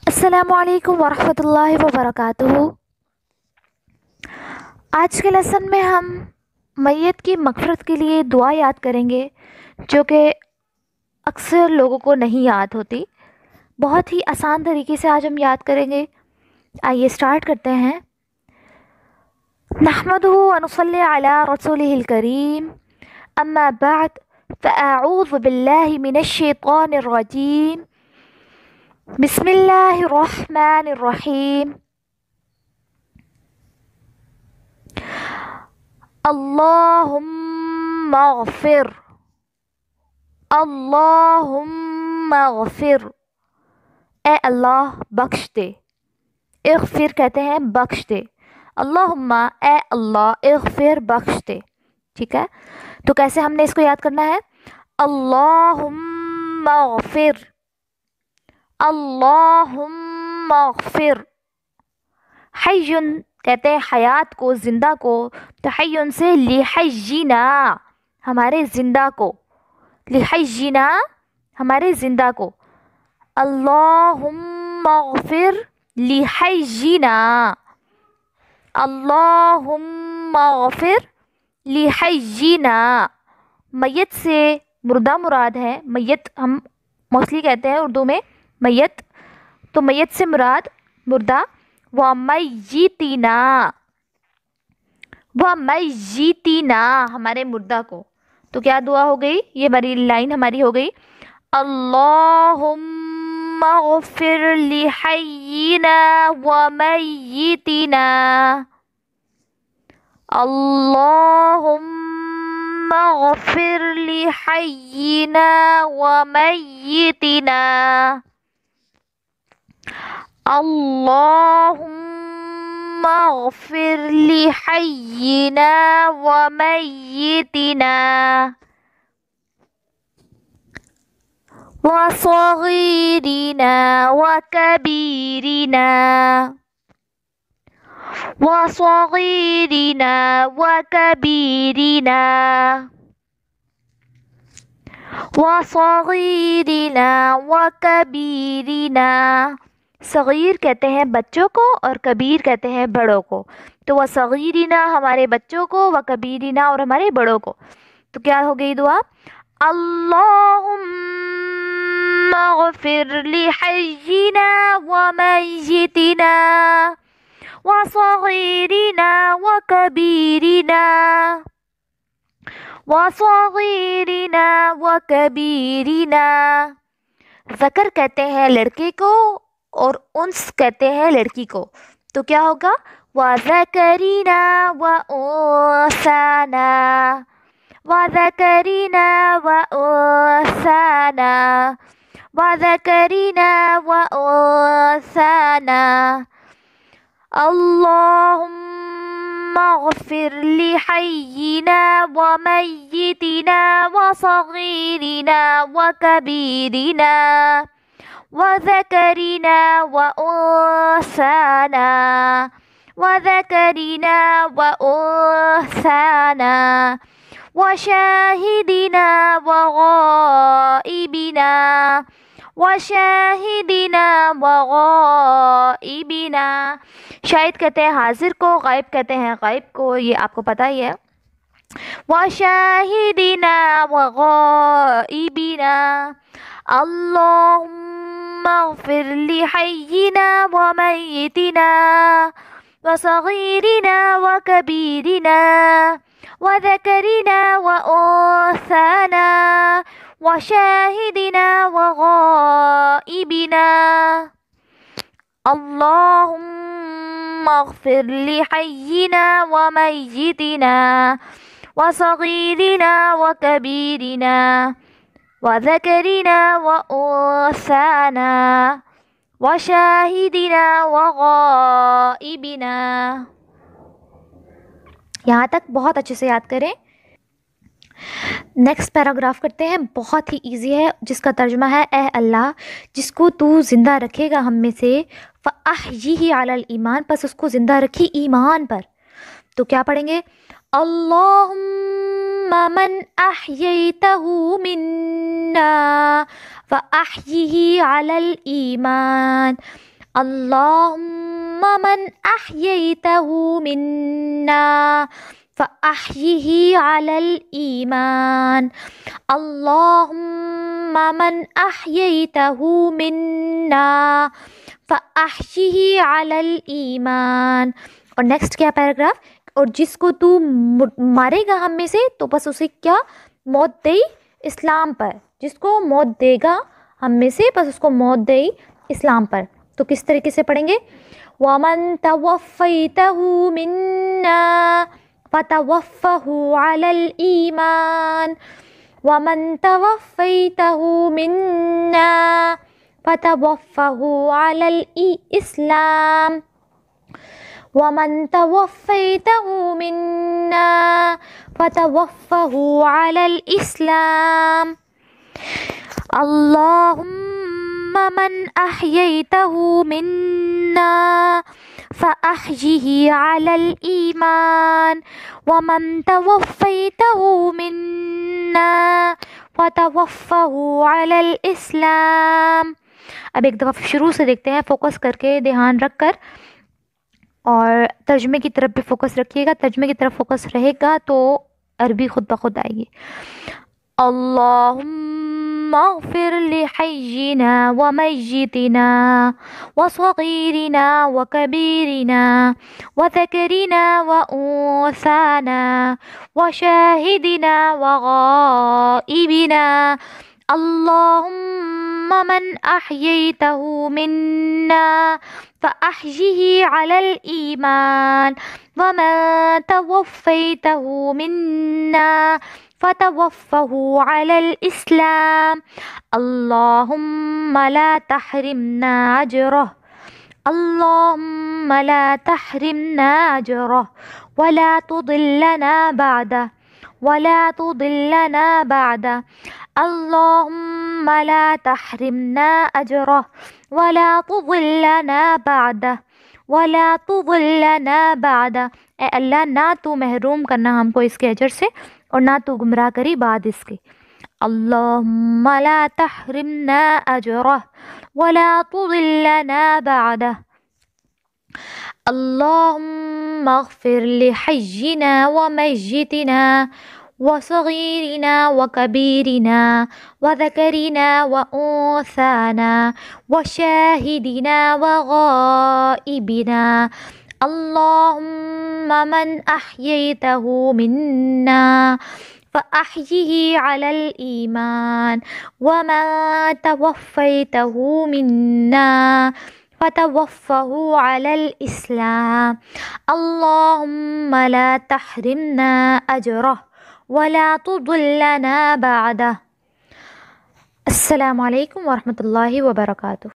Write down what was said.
السلام علیکم ورحمۃ اللہ وبرکاتہ۔ آج کے لیسن میں ہم میت کی مغفرت کے لیے دعا یاد کریں گے، جو کہ اکثر لوگوں کو نہیں یاد ہوتی۔ بہت ہی آسان طریقے سے آج ہم یاد کریں گے۔ آئیے اسٹارٹ کرتے ہیں۔ نحمدہ ونصلی علی رسولہ الکریم، اما بعد فاعوذ باللہ من الشیطان الرجیم، بسم اللہ الرحمن الرحیم۔ اللہم اغفر، اللہم اغفر، اے اللہ بخش دے۔ اغفر کہتے ہیں بخش دے، اللہم اے اللہ، اغفر بخش دے، ٹھیک ہے؟ تو کیسے ہم نے اس کو یاد کرنا ہے؟ اللہم اغفر، اللہم اغفر۔ حیٌ کہتے ہیں حیات کو، زندہ کو، تو حیٌ سے لحینا، ہمارے زندہ کو، لحینا ہمارے زندہ کو۔ اللہم اغفر لحینا، اللہم اغفر لحینا۔ میت سے مردہ مراد ہے، میت ہم موسٹلی کہتے ہیں اردو میں میت، تو میت سے مراد مردہ۔ وَمَيِّتِنَا، وَمَيِّتِنَا ہمارے مردہ کو۔ تو کیا دعا ہو گئی؟ یہ ہماری لائن ہماری ہو گئی، اللہم اغفر لحینا ومیتنا، اللہم اغفر لحینا ومیتنا، اللہم اغفر لحینا ومیتنا وصغیرنا وکبیرنا، وصغیرنا وکبیرنا، وصغیرنا وکبیرنا۔ صغیر کہتے ہیں بچوں کو اور کبیر کہتے ہیں بڑوں کو، تو وہ صغیرنا ہمارے بچوں کو، وہ کبیرنا اور ہمارے بڑوں کو۔ تو کیا ہو گئی دعا؟ اللہم اغفر لحینا ومیتنا وصغیرنا وکبیرنا، وصغیرنا وکبیرنا۔ ذکر کہتے ہیں لڑکے کو اور انس کہتے ہیں لڑکی کو، تو کیا ہوگا؟ وَذَكَرِنَا وَأُنثَانَا، وَذَكَرِنَا وَأُنثَانَا، وَذَكَرِنَا وَأُنثَانَا۔ اللہم اغفر لحینا ومیتنا وصغیرنا وکبیرنا وذکرنا وانثانا، وذکرنا وانثانا وشاہدنا وغائبنا، وشاہدنا وغائبنا۔ شاہد کہتے ہیں حاضر کو، غائب کہتے ہیں غائب کو، یہ آپ کو پتہ ہی ہے۔ وشاہدنا وغائبنا، اللہم اغفر لحینا ومیتنا وصغیرنا وکبیرنا وذکرنا وانثانا وشاہدنا وغائبنا، اللہم اغفر لحینا ومیتنا وصغیرنا وکبیرنا وذکرنا وانثانا وشاہدنا وغائبنا۔ یہاں تک بہت اچھے سے یاد کریں۔ نیکسٹ پیراگراف کرتے ہیں، بہت ہی ایزی ہے، جس کا ترجمہ ہے، اے اللہ جس کو تو زندہ رکھے گا ہم میں سے، فَأَحْيِهِ عَلَى الْإِيمَانِ، پس اس کو زندہ رکھی ایمان پر۔ تو کیا پڑھیں گے؟ اللہم من احییتہ منا فاحیہ علی الایمان اللهم من أحييته منا فأحيه على الإيمان. اللهم من أحييته منا فأحيه على الإيمان. اور نیکسٹ کیا پیراگراف، اور جس کو تو مارے گا ہم میں سے تو بس اسے کیا، موت دے اسلام پر. جس کو موت دے گا ہم میں سے بس اس کو موت دے اسلام پر. تو کس طریقے سے پڑھیں گے، وَمَن تَوَفَّيْتَهُ مِنَّا فَتَوَفَّهُ عَلَى الْإِيمَانِ. وَمَن تَوَفَّيْتَهُ مِنَّا فَتَوَفَّهُ عَلَى الْإِسْلَامِ. وَمَن تَوَفَّيْتَهُ مِنَّا فَتَوَفَّهُ عَلَى الْإِسْلَامِ. اللهم من أحييته منا فأحيه على الإيمان. ومن توفيته منا فتوفه على الإسلام. اب ایک دفعہ شروع سے دیکھتے ہیں، فوکس کر کے، دھیان رکھ کر، اور ترجمے کی طرف بھی فوکس رکھیے گا. ترجمے کی طرف فوکس رہے گا تو عربی خود بخود آئے گی. اللهم اغفر لحينا وميتنا وصغيرنا وكبيرنا وذكرنا وأنثانا وشاهدنا وغائبنا. اللهم من أحييته منا فأحيه على الإيمان. ومن توفيته منا فتوفه على الإسلام. اللهم لا تحرمنا أجره. اللهم لا تحرمنا أجره ولا تضلنا بعده ولا تضلنا بعده. اللهم لا تحرمنا أجره ولا تضلنا بعده ولا تضلنا بعده. اے اللہ، نہ تو محروم کرنا ہم کو اس کے اجر سے اور نہ تو گمراہ کری بعد اس کے. اللهم لا تحرمنا أجره ولا تضلنا بعده. اللهم اغفر لحينا وميتنا وصغيرنا وكبيرنا وذكرنا وأنثانا وشاهدنا وغائبنا. اللهم من أحييته منا فأحيه على الإيمان. ومن توفيته منا فتوفه على الإسلام. اللهم لا تحرمنا أجره ولا تضلنا بعده. السلام علیکم ورحمۃ اللہ وبرکاتہ.